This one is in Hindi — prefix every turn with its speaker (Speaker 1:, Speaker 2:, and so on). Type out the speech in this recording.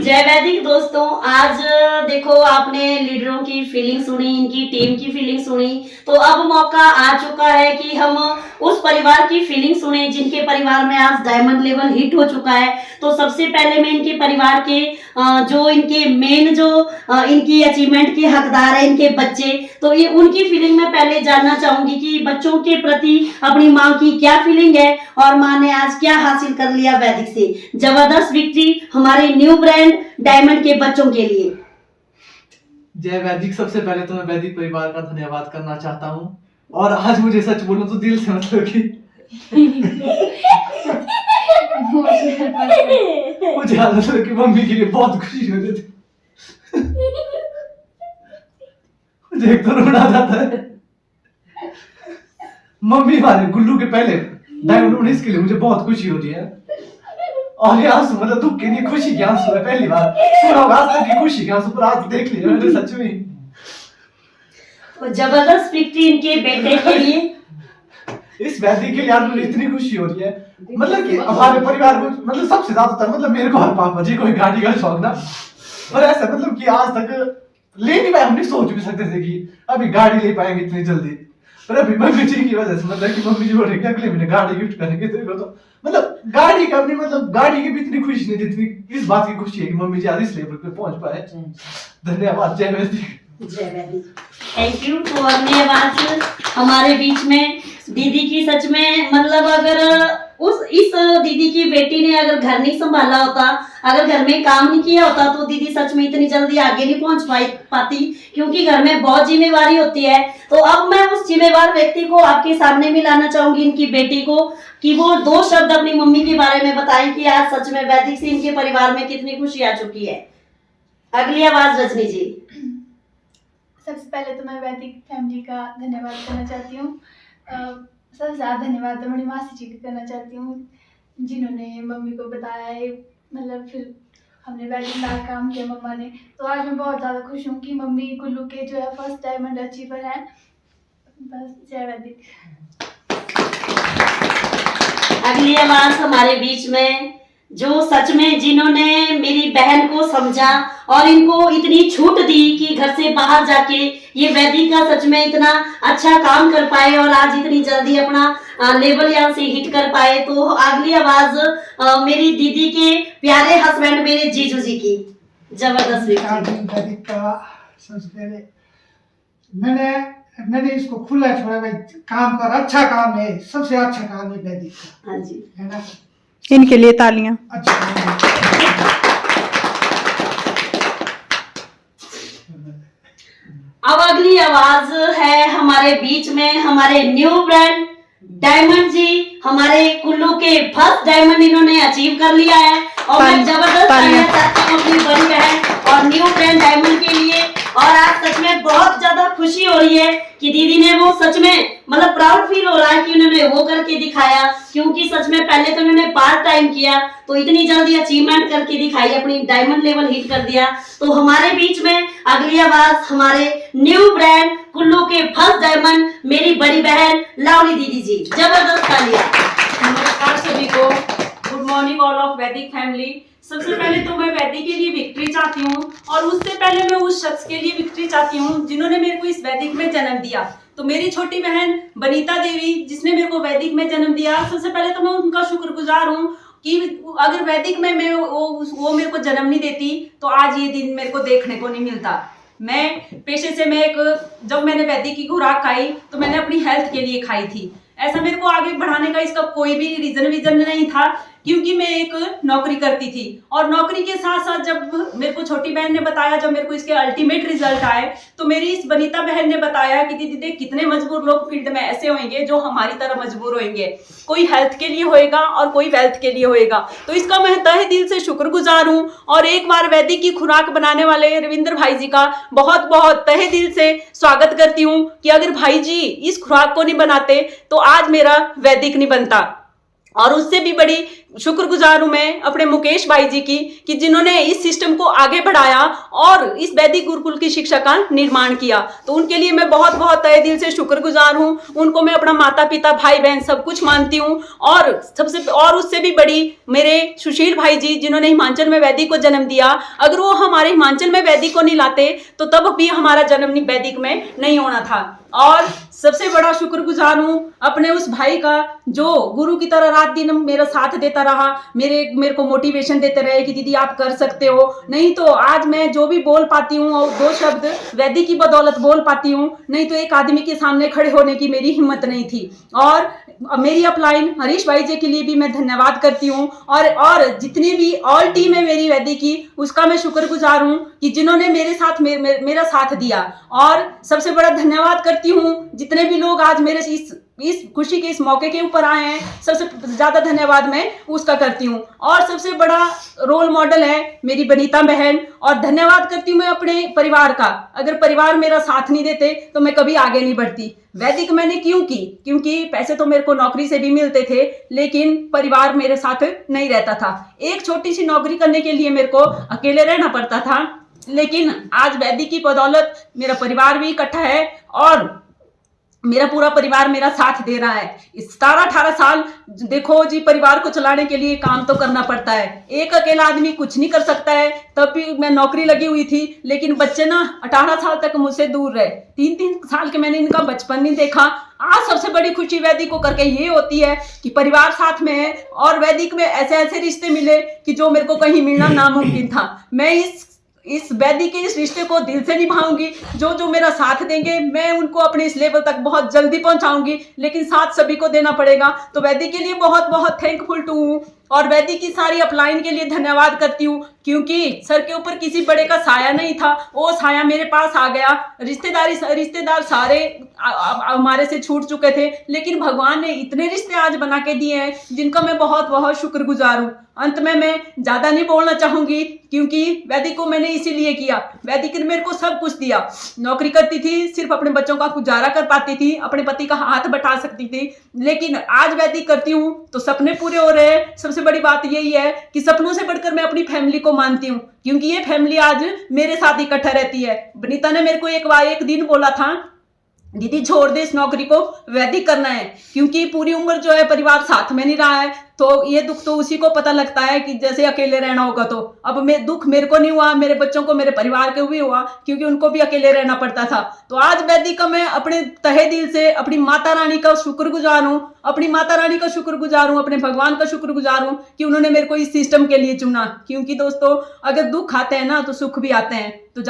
Speaker 1: जय वैदिक दोस्तों, आज देखो आपने लीडरों की फीलिंग सुनी, इनकी टीम की फीलिंग सुनी, तो अब मौका आ चुका है कि हम उस परिवार की फीलिंग सुने जिनके परिवार में आज डायमंड लेवल हिट हो चुका है। तो सबसे पहले मैं इनके परिवार के जो इनके मेन जो इनकी अचीवमेंट के हकदार है इनके बच्चे, तो ये उनकी फीलिंग में पहले जानना चाहूंगी कि बच्चों के प्रति अपनी माँ की क्या फीलिंग है और माँ ने आज क्या हासिल कर लिया वैदिक से। जबरदस्त विक्ट्री हमारे न्यू ब्रांड डायमंड के बच्चों के लिए।
Speaker 2: जय वैदिक। सबसे पहले तो मैं वैदिक परिवार का धन्यवाद करना चाहता हूँ, और आज मुझे सच बोलूं तो दिल से मतलब कि मुझे आज मतलब कि मम्मी के लिए बहुत खुशी हो रही थी। मुझे एक तो रोना आ जाता है। मम्मी हमारे गुल्लू के पहले डायमंड 19 के लिए मुझे बहुत खुशी हो रही है, और ये आंसू मतलब दुख के नहीं खुशी के आंसू है। पहली बार सुना होगा आज तक की खुशी के आंसू, पर आज देख लिया मैंने सच में।
Speaker 1: तो जबरदस्त विक्ट्री इनके बेटे के लिए।
Speaker 2: इस वैदिक के लिए आज मुझे इतनी खुशी हो रही है, मतलब कि हमारे परिवार को मतलब सबसे ज्यादा मतलब मेरे को और पापा जी कोई गाड़ी का शौक ना, और ऐसा मतलब कि आज तक ले नहीं पाए। हम नहीं सोच भी सकते थे कि अभी गाड़ी ले पाएंगे इतनी जल्दी, पर अभी मम्मी जी की वजह से मतलब कि मम्मी जी बोल रहे कि अगले महीने गाड़ी गिफ्ट करेंगे तेरे को। तो मतलब गाड़ी का भी मतलब गाड़ी की भी इतनी खुशी नहीं जितनी इस बात की खुशी है कि मम्मी जी आज इस लेवल पे पहुंच पाए। धन्यवाद। जय वैदिक।
Speaker 1: जय वैदिक। Thank you. तो अगली आवाज हमारे बीच में दीदी की। सच में मतलब अगर इस दीदी की बेटी ने अगर घर नहीं संभाला होता, अगर घर में काम नहीं किया होता, तो दीदी सच में इतनी जल्दी आगे नहीं पहुंच पाती, क्योंकि घर में बहुत जिम्मेवारी होती है। तो अब मैं उस जिम्मेवार व्यक्ति को आपके सामने भी लाना चाहूंगी, इनकी बेटी को, कि वो 2 शब्द अपनी मम्मी के बारे में बताएं कि आज सच में वैदिक से इनके परिवार में कितनी खुशी आ चुकी है। अगली आवाज रजनी जी।
Speaker 3: सबसे पहले तो मैं वैदिक फैमिली का धन्यवाद करना चाहती हूँ। सबसे ज़्यादा धन्यवाद तो मेरी मासी जी को करना चाहती हूँ, जिन्होंने मम्मी को बताया है। मतलब फिर हमने वैदिक का काम किया मम्मा ने, तो आज मैं बहुत ज़्यादा खुश हूँ कि मम्मी गुल्लू के जो है फर्स्ट डायमंड अचीवर हैं। बस जय वैदिक।
Speaker 1: अगली आवाज हमारे बीच में जो सच में जिन्होंने मेरी बहन को समझा और इनको इतनी छूट दी कि घर से बाहर जाके ये वैदिक का सच में इतना अच्छा काम कर पाए और आज इतनी जल्दी अपना लेवल यहाँ से हिट कर पाए। तो अगली आवाज मेरी दीदी के प्यारे हस्बैंड मेरे जीजू जी की। जबरदस्त
Speaker 4: वैदिक का सबसे पहले मैंने इसको खुला छोड़ा भाई, काम कर, अच्छा काम है, सबसे अच्छा काम है वैदिक का।
Speaker 1: हाँ जी,
Speaker 4: है ना।
Speaker 5: इनके लिए तालियां।
Speaker 4: अच्छा
Speaker 1: अब अगली आवाज है हमारे बीच में हमारे न्यू ब्रांड डायमंड जी। हमारे कुल्लू के फर्स्ट डायमंड इन्होंने अचीव कर लिया है, और मैं जबरदस्त तालियां चाहती हूँ अपनी बड़ी बहन और न्यू ब्रांड डायमंड के लिए। और आज सच में बहुत ज्यादा खुशी हो रही है कि दीदी ने वो सच में मतलब प्राउड फील हो रहा है कि उन्होंने वो करके दिखाया, क्योंकि सच में पहले तो उन्होंने पार्ट टाइम किया, तो इतनी जल्दी अचीवमेंट करके दिखाई, अपनी डायमंड लेवल हिट कर दिया। तो हमारे बीच में अगली आवाज हमारे न्यू ब्रांड कुल्लू के फर्स्ट डायमंड मेरी बड़ी बहन लावली दीदी जी। जबरदस्त तालियां।
Speaker 6: नमस्कार सभी को। गुड मॉर्निंग ऑल ऑफ वैदिक फैमिली। सबसे पहले तो मैं वैदिक के लिए विक्ट्री चाहती हूँ, और उससे पहले मैं उस शख्स के लिए विक्ट्री चाहती हूँ जिन्होंने मेरे को इस वैदिक में जन्म दिया। तो मेरी छोटी बहन बनीता देवी, जिसने मेरे को वैदिक में जन्म दिया, सबसे पहले तो मैं उनका शुक्रगुजार हूँ कि अगर वैदिक में मैं वो मेरे को जन्म नहीं देती तो आज ये दिन मेरे को देखने को नहीं मिलता। मैं पेशे से जब मैंने वैदिक की खुराक खाई तो मैंने अपनी हेल्थ के लिए खाई थी। ऐसा मेरे को आगे बढ़ाने का इसका कोई भी रीजन नहीं था, क्योंकि मैं एक नौकरी करती थी, और नौकरी के साथ साथ जब मेरे को छोटी बहन ने बताया, जब मेरे को इसके अल्टीमेट रिजल्ट आए, तो मेरी इस बनीता बहन ने बताया कि दीदी देख कितने मजबूर लोग फील्ड में ऐसे होंगे जो हमारी तरह मजबूर होंगे, कोई हेल्थ के लिए होएगा और कोई वेल्थ के लिए होएगा। तो इसका मैं तहे दिल से शुक्रगुजार हूँ, और एक बार वैदिक की खुराक बनाने वाले रविंद्र भाई जी का बहुत बहुत तहे दिल से स्वागत करती हूँ कि अगर भाई जी इस खुराक को नहीं बनाते तो आज मेरा वैदिक नहीं बनता। और उससे भी बड़ी शुक्रगुजार हूं मैं अपने मुकेश भाई जी की कि जिन्होंने इस सिस्टम को आगे बढ़ाया और इस वैदिक गुरुकुल की शिक्षा का निर्माण किया। तो उनके लिए मैं बहुत बहुत तहे दिल से शुक्रगुजार हूं। उनको मैं अपना माता पिता भाई बहन सब कुछ मानती हूं। और उससे भी बड़ी मेरे सुशील भाई जी जिन्होंने हिमाचल में वैदिक को जन्म दिया। अगर वो हमारे हिमाचल में वैदिक को नहीं लाते तो तब भी हमारा जन्म वैदिक में नहीं होना था। और सबसे बड़ा शुक्रगुजार हूँ अपने उस भाई का जो गुरु की तरह रात दिन मेरा साथ देता रहा, मेरे को मोटिवेशन देते रहे कि दीदी आप कर सकते हो। नहीं तो आज मैं जो भी बोल पाती हूँ और 2 शब्द वैदिक की बदौलत बोल पाती हूँ, नहीं तो एक आदमी के सामने खड़े होने की मेरी हिम्मत नहीं थी। और मेरी अपलाइन हरीश भाई जी के लिए भी मैं धन्यवाद करती हूँ। और जितनी भी ऑल टीम है मेरी वैदिक की, उसका मैं शुक्रगुजार हूँ कि जिन्होंने मेरे साथ मेरा साथ दिया। और सबसे बड़ा धन्यवाद करती हूँ जितने भी लोग आज मेरे इस खुशी के इस मौके के ऊपर आए हैं, सबसे ज्यादा धन्यवाद मैं उसका करती हूँ। और सबसे बड़ा रोल मॉडल है मेरी बनीता बहन। और धन्यवाद करती हूँ मैं अपने परिवार का। अगर परिवार मेरा साथ नहीं देते तो मैं कभी आगे नहीं बढ़ती। वैदिक मैंने क्यों की? क्योंकि पैसे तो मेरे को नौकरी से भी मिलते थे, लेकिन परिवार मेरे साथ नहीं रहता था। एक छोटी सी नौकरी करने के लिए मेरे को अकेले रहना पड़ता था, लेकिन आज वैदिक की बदौलत मेरा परिवार भी इकट्ठा है और मेरा पूरा परिवार मेरा साथ दे रहा है। 17-18 साल देखो जी, परिवार को चलाने के लिए काम तो करना पड़ता है। एक अकेला आदमी कुछ नहीं कर सकता है। तब भी मैं नौकरी लगी हुई थी, लेकिन बच्चे ना 18 साल तक मुझसे दूर रहे। 3-3 साल के मैंने इनका बचपन नहीं देखा। आज सबसे बड़ी खुशी वैदिक को करके ये होती है कि परिवार साथ में है और वैदिक में ऐसे ऐसे रिश्ते मिले कि जो मेरे को कहीं मिलना नामुमकिन था। मैं इस वैदिक के इस रिश्ते को दिल से निभाऊंगी। जो मेरा साथ देंगे मैं उनको अपने इस लेवल तक बहुत जल्दी पहुंचाऊंगी, लेकिन साथ सभी को देना पड़ेगा। तो वैदिक के लिए बहुत बहुत थैंकफुल टू हूँ और वैदिक की सारी अपलाइन के लिए धन्यवाद करती हूँ, क्योंकि सर के ऊपर किसी बड़े का साया नहीं था, वो साया मेरे पास आ गया। रिश्तेदार सारे हमारे से छूट चुके थे, लेकिन भगवान ने इतने रिश्ते आज बना के दिए हैं जिनका मैं बहुत बहुत शुक्रगुजार हूँ। अंत में मैं ज्यादा नहीं बोलना चाहूंगी, क्योंकि वैदिक को मैंने इसीलिए किया। वैदिक ने मेरे को सब कुछ दिया। नौकरी करती थी, सिर्फ अपने बच्चों का गुजारा कर पाती थी, अपने पति का हाथ बटा सकती थी, लेकिन आज वैदिक करती हूँ तो सपने पूरे हो रहे हैं। सबसे बड़ी बात यही है कि सपनों से बढ़कर मैं अपनी फैमिली को मानती हूँ, क्योंकि ये फैमिली आज मेरे साथ इकट्ठा रहती है। बनीता ने मेरे को एक दिन बोला था, दीदी छोड़ दे इस नौकरी को, वैदिक करना है, क्योंकि पूरी उम्र जो है परिवार साथ में नहीं रहा है। तो ये दुख तो उसी को पता लगता है कि जैसे अकेले रहना होगा। तो अब दुख मेरे को नहीं हुआ, मेरे बच्चों को, मेरे परिवार को भी हुआ, क्योंकि उनको भी अकेले रहना पड़ता था। तो आज वैदिक का मैं अपने तहे दिल से अपनी माता रानी का शुक्रगुजार हूँ, अपने भगवान का शुक्रगुजार हूँ कि उन्होंने मेरे को इस सिस्टम के लिए चुना। क्योंकि दोस्तों, अगर दुख आते हैं ना तो सुख भी आते हैं। तो